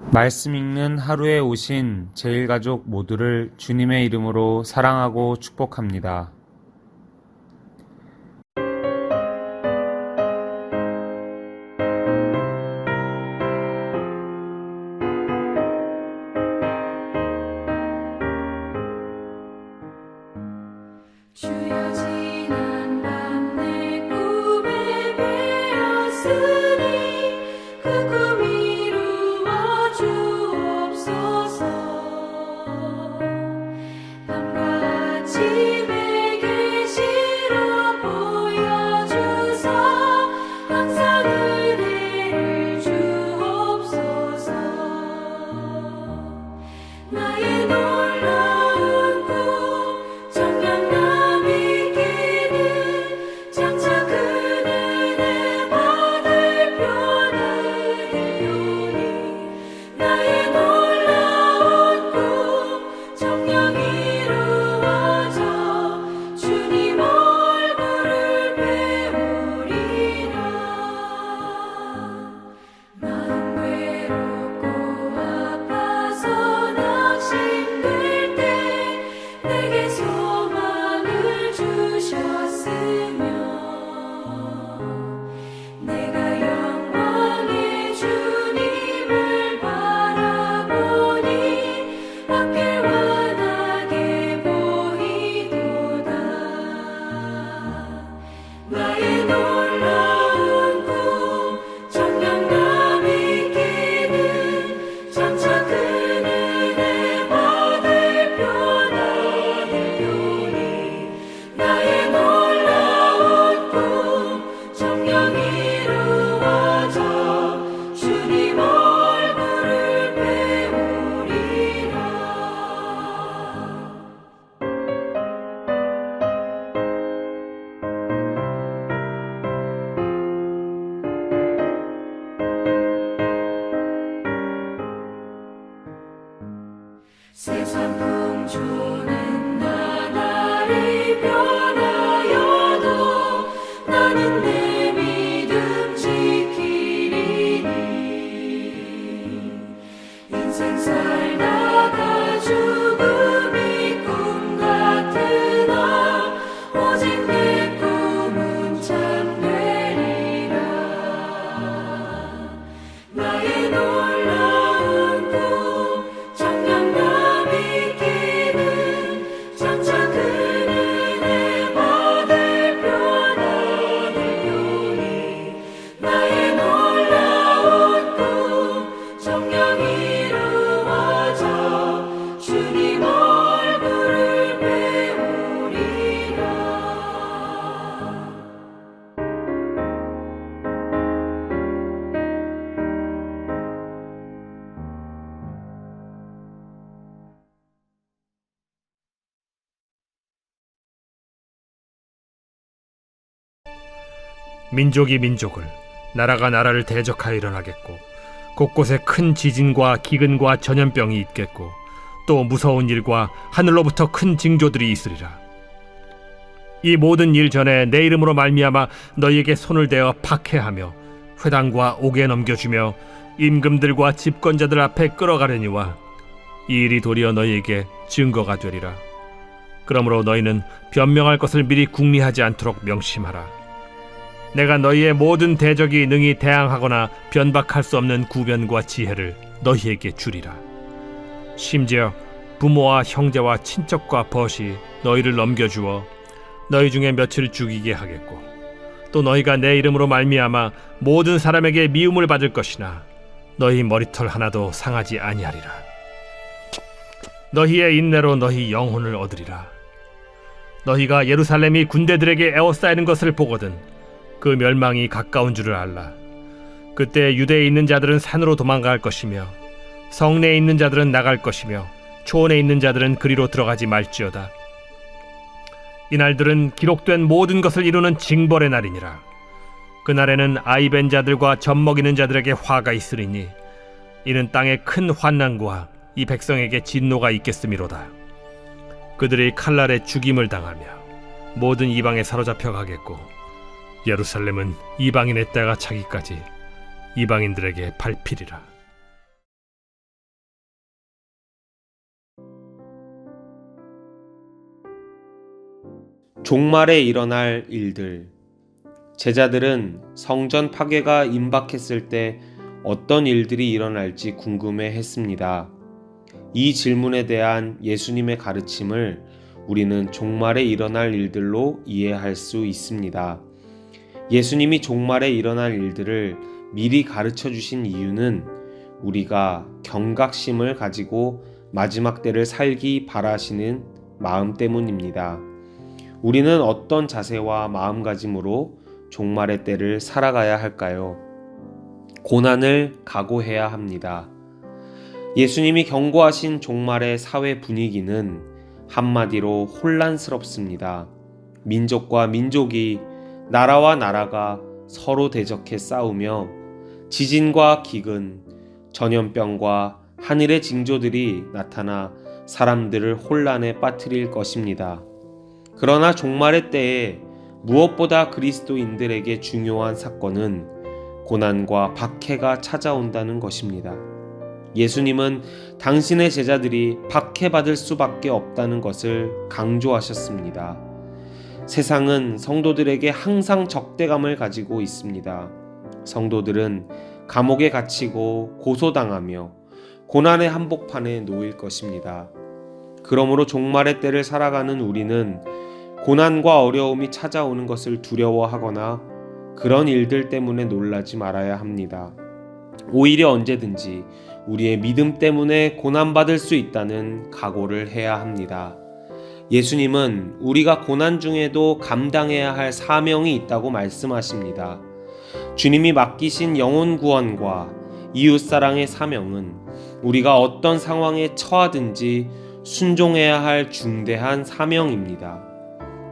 말씀 읽는 하루에 오신 제1가족 모두를 주님의 이름으로 사랑하고 축복합니다. 주여 지난 밤 내 꿈에 베었으니 그 꿈 이루어 주옵소서. 밤과 아침에 계시로 보여주사 항상 은혜를 주옵소서. 나의 놀라운 꿈 청량함 있기는 장차 큰 은혜 받을 표는 되오니 나의 놀라운 꿈 청량 이루어져 주님 얼굴을 배우리라. 마음 외롭고 아파서 낙심될 때 내게 소망을 주셨으며 내가 영광의 주님을 바라보니 앞길 환하게 보이도다. 나의 놀라운 꿈 청량감 있기는 장차 큰 은혜 받을 표나 되오니 나의 놀라운 꿈 청량 이루어져 주님 얼굴을 배우리라. 세상 풍조는 나날이 변하여도 나는 내 믿음 지키리니. 인생 살다가 죽음이 꿈 같으나 오직 내 꿈은 참되리라. 나의 놀라운 꿈 청량감 있기는 장차 큰 은혜 받을 표나 되오니 나의 놀라운 꿈 청량 이루어져 주님 얼굴을 배우리라. 민족이 민족을, 나라가 나라를 대적하여 일어나겠고 곳곳에 큰 지진과 기근과 전염병이 있겠고 또 무서운 일과 하늘로부터 큰 징조들이 있으리라. 이 모든 일 전에 내 이름으로 말미암아 너희에게 손을 대어 박해하며 회당과 옥에 넘겨주며 임금들과 집권자들 앞에 끌어가려니와 이 일이 도리어 너희에게 증거가 되리라. 그러므로 너희는 변명할 것을 미리 궁리하지 않도록 명심하라. 내가 너희의 모든 대적이 능히 대항하거나 변박할 수 없는 구변과 지혜를 너희에게 주리라. 심지어 부모와 형제와 친척과 벗이 너희를 넘겨주어 너희 중에 며칠 죽이게 하겠고 또 너희가 내 이름으로 말미암아 모든 사람에게 미움을 받을 것이나 너희 머리털 하나도 상하지 아니하리라. 너희의 인내로 너희 영혼을 얻으리라. 너희가 예루살렘이 군대들에게 에워싸이는 것을 보거든 그 멸망이 가까운 줄을 알라. 그때 유대에 있는 자들은 산으로 도망갈 것이며 성내에 있는 자들은 나갈 것이며 초원에 있는 자들은 그리로 들어가지 말지어다. 이날들은 기록된 모든 것을 이루는 징벌의 날이니라. 그날에는 아이 벤 자들과 젖 먹이는 자들에게 화가 있으리니 이는 땅에 큰 환난과 이 백성에게 진노가 있겠음이로다. 그들이 칼날에 죽임을 당하며 모든 이방에 사로잡혀 가겠고 예루살렘은 이방인의 때가 차기까지 이방인들에게 밟히리라. 종말에 일어날 일들. 제자들은 성전 파괴가 임박했을 때 어떤 일들이 일어날지 궁금해 했습니다. 이 질문에 대한 예수님의 가르침을 우리는 종말에 일어날 일들로 이해할 수 있습니다. 예수님이 종말에 일어날 일들을 미리 가르쳐 주신 이유는 우리가 경각심을 가지고 마지막 때를 살기 바라시는 마음 때문입니다. 우리는 어떤 자세와 마음가짐으로 종말의 때를 살아가야 할까요? 고난을 각오해야 합니다. 예수님이 경고하신 종말의 사회 분위기는 한마디로 혼란스럽습니다. 민족과 민족이, 나라와 나라가 서로 대적해 싸우며 지진과 기근, 전염병과 하늘의 징조들이 나타나 사람들을 혼란에 빠뜨릴 것입니다. 그러나 종말의 때에 무엇보다 그리스도인들에게 중요한 사건은 고난과 박해가 찾아온다는 것입니다. 예수님은 당신의 제자들이 박해받을 수밖에 없다는 것을 강조하셨습니다. 세상은 성도들에게 항상 적대감을 가지고 있습니다. 성도들은 감옥에 갇히고 고소당하며 고난의 한복판에 놓일 것입니다. 그러므로 종말의 때를 살아가는 우리는 고난과 어려움이 찾아오는 것을 두려워하거나 그런 일들 때문에 놀라지 말아야 합니다. 오히려 언제든지 우리의 믿음 때문에 고난받을 수 있다는 각오를 해야 합니다. 예수님은 우리가 고난 중에도 감당해야 할 사명이 있다고 말씀하십니다. 주님이 맡기신 영혼 구원과 이웃사랑의 사명은 우리가 어떤 상황에 처하든지 순종해야 할 중대한 사명입니다.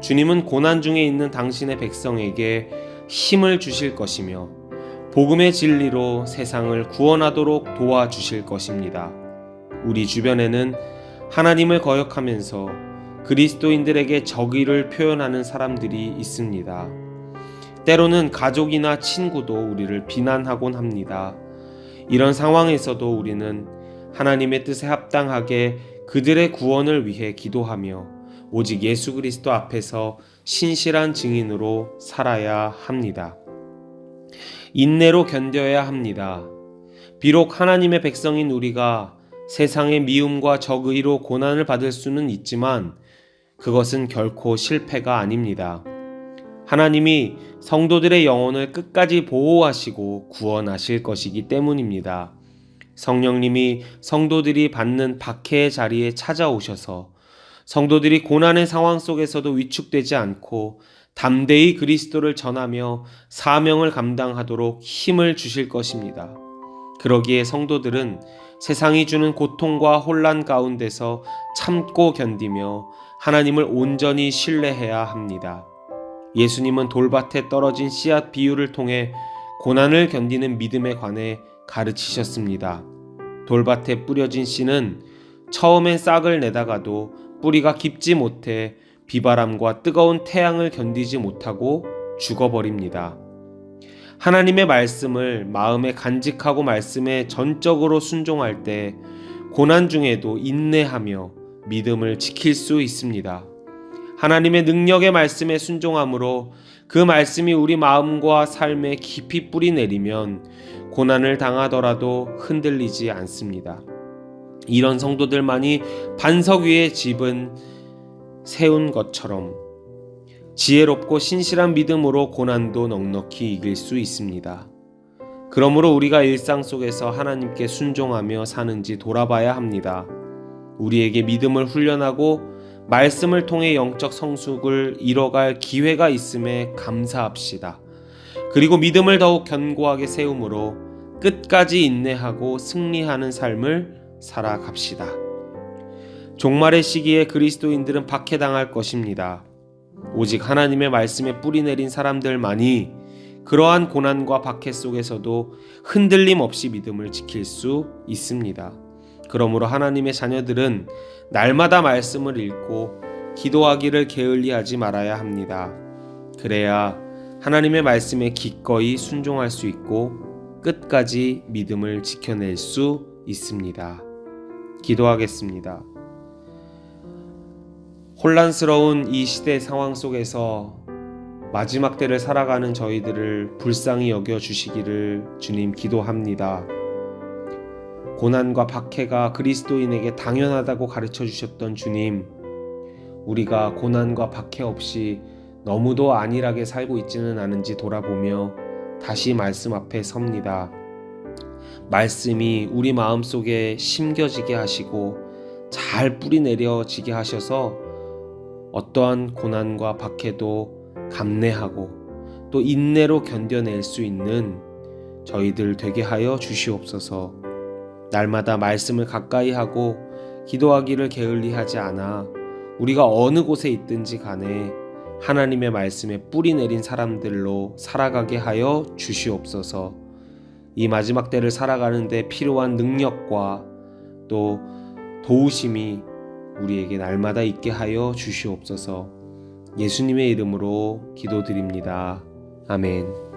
주님은 고난 중에 있는 당신의 백성에게 힘을 주실 것이며 복음의 진리로 세상을 구원하도록 도와주실 것입니다. 우리 주변에는 하나님을 거역하면서 그리스도인들에게 적의를 표현하는 사람들이 있습니다. 때로는 가족이나 친구도 우리를 비난하곤 합니다. 이런 상황에서도 우리는 하나님의 뜻에 합당하게 그들의 구원을 위해 기도하며 오직 예수 그리스도 앞에서 신실한 증인으로 살아야 합니다. 인내로 견뎌야 합니다. 비록 하나님의 백성인 우리가 세상의 미움과 적의로 고난을 받을 수는 있지만 그것은 결코 실패가 아닙니다. 하나님이 성도들의 영혼을 끝까지 보호하시고 구원하실 것이기 때문입니다. 성령님이 성도들이 받는 박해의 자리에 찾아오셔서 성도들이 고난의 상황 속에서도 위축되지 않고 담대히 그리스도를 전하며 사명을 감당하도록 힘을 주실 것입니다. 그러기에 성도들은 세상이 주는 고통과 혼란 가운데서 참고 견디며 하나님을 온전히 신뢰해야 합니다. 예수님은 돌밭에 떨어진 씨앗 비유를 통해 고난을 견디는 믿음에 관해 가르치셨습니다. 돌밭에 뿌려진 씨는 처음엔 싹을 내다가도 뿌리가 깊지 못해 비바람과 뜨거운 태양을 견디지 못하고 죽어버립니다. 하나님의 말씀을 마음에 간직하고 말씀에 전적으로 순종할 때 고난 중에도 인내하며 믿음을 지킬 수 있습니다. 하나님의 능력의 말씀에 순종함으로 그 말씀이 우리 마음과 삶에 깊이 뿌리 내리면 고난을 당하더라도 흔들리지 않습니다. 이런 성도들만이 반석 위에 집은 세운 것처럼 지혜롭고 신실한 믿음으로 고난도 넉넉히 이길 수 있습니다. 그러므로 우리가 일상 속에서 하나님께 순종하며 사는지 돌아봐야 합니다. 우리에게 믿음을 훈련하고 말씀을 통해 영적 성숙을 이뤄갈 기회가 있음에 감사합시다. 그리고 믿음을 더욱 견고하게 세움으로 끝까지 인내하고 승리하는 삶을 살아갑시다. 종말의 시기에 그리스도인들은 박해당할 것입니다. 오직 하나님의 말씀에 뿌리 내린 사람들만이 그러한 고난과 박해 속에서도 흔들림 없이 믿음을 지킬 수 있습니다. 그러므로 하나님의 자녀들은 날마다 말씀을 읽고 기도하기를 게을리하지 말아야 합니다. 그래야 하나님의 말씀에 기꺼이 순종할 수 있고 끝까지 믿음을 지켜낼 수 있습니다. 기도하겠습니다. 혼란스러운 이 시대 상황 속에서 마지막 때를 살아가는 저희들을 불쌍히 여겨 주시기를 주님 기도합니다. 고난과 박해가 그리스도인에게 당연하다고 가르쳐 주셨던 주님, 우리가 고난과 박해 없이 너무도 안일하게 살고 있지는 않은지 돌아보며 다시 말씀 앞에 섭니다. 말씀이 우리 마음속에 심겨지게 하시고 잘 뿌리내려지게 하셔서 어떠한 고난과 박해도 감내하고 또 인내로 견뎌낼 수 있는 저희들 되게 하여 주시옵소서. 날마다 말씀을 가까이 하고 기도하기를 게을리하지 않아 우리가 어느 곳에 있든지 간에 하나님의 말씀에 뿌리 내린 사람들로 살아가게 하여 주시옵소서. 이 마지막 때를 살아가는데 필요한 능력과 또 도우심이 우리에게 날마다 있게 하여 주시옵소서. 예수님의 이름으로 기도드립니다. 아멘.